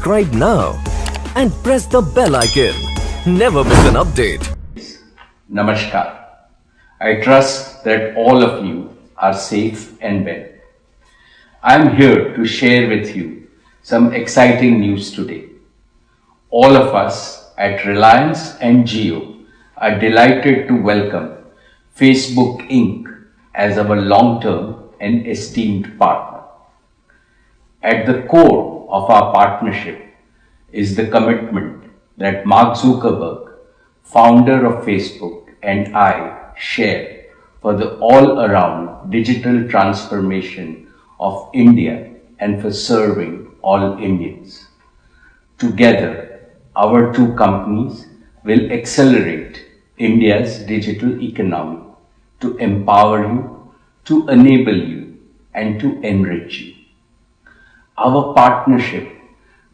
subscribe now and press the bell icon. Never miss an update. Namaskar. I trust that all of you are safe and well. I am here to share with you some exciting news today. All of us at Reliance and Jio are delighted to welcome Facebook Inc. as our long-term and esteemed partner. At the core of our partnership is the commitment that Mark Zuckerberg, founder of Facebook, and I share for the all-around digital transformation of India and for serving all Indians. Together, our two companies will accelerate India's digital economy to empower you, to enable you, and to enrich you. Our partnership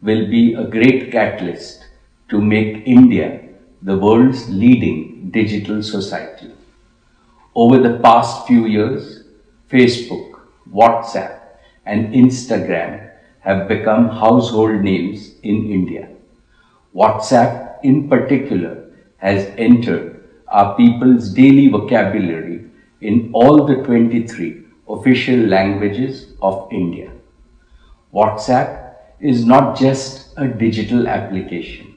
will be a great catalyst to make India the world's leading digital society. Over the past few years, Facebook, WhatsApp, and Instagram have become household names in India. WhatsApp, in particular, has entered our people's daily vocabulary in all the 23 official languages of India. WhatsApp is not just a digital application.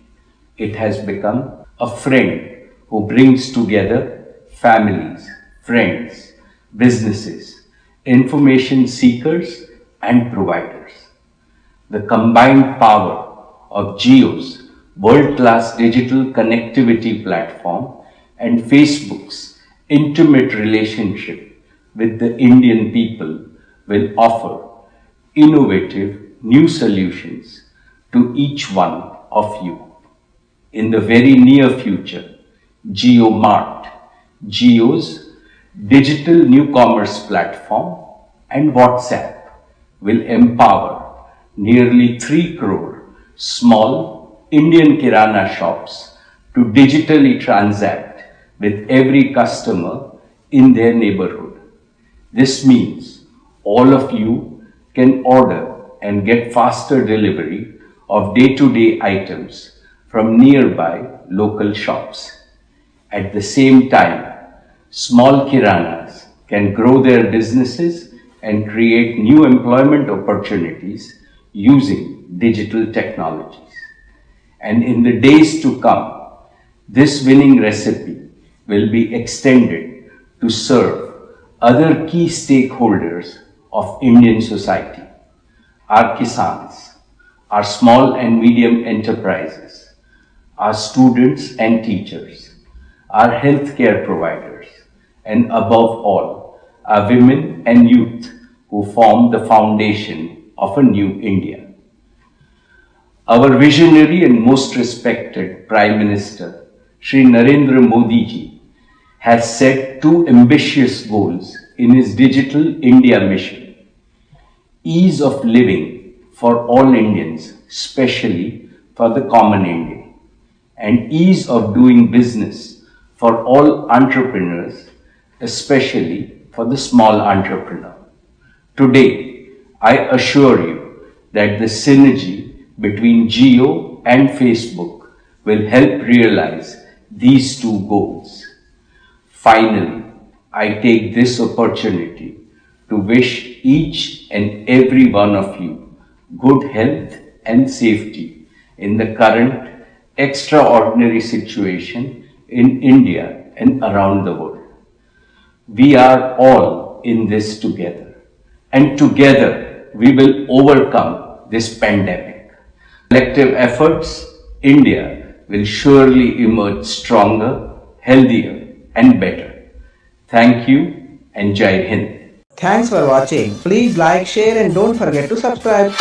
It has become a friend who brings together families, friends, businesses, information seekers, and providers. The combined power of Jio's world-class digital connectivity platform and Facebook's intimate relationship with the Indian people will offer innovative new solutions to each one of you. In the very near future, JioMart, Jio's digital new commerce platform, and WhatsApp will empower nearly 3 crore small Indian Kirana shops to digitally transact with every customer in their neighborhood. This means all of you can order and get faster delivery of day-to-day items from nearby local shops. At the same time, small Kiranas can grow their businesses and create new employment opportunities using digital technologies. And in the days to come, this winning recipe will be extended to serve other key stakeholders of Indian society: our Kisans, our small and medium enterprises, our students and teachers, our healthcare providers, and above all, our women and youth who form the foundation of a new India. Our visionary and most respected Prime Minister, Shri Narendra Modi ji, has set two ambitious goals in his Digital India mission: ease of living for all Indians, especially for the common Indian, and ease of doing business for all entrepreneurs, especially for the small entrepreneur. Today, I assure you that the synergy between Jio and Facebook will help realize these two goals. Finally, I take this opportunity to wish each and every one of you good health and safety in the current extraordinary situation in India and around the world. We are all in this together, and together we will overcome this pandemic. Collective efforts, India will surely emerge stronger, healthier, and better. Thank you and Jai Hind. Thanks for watching. Please like, share and don't forget to subscribe.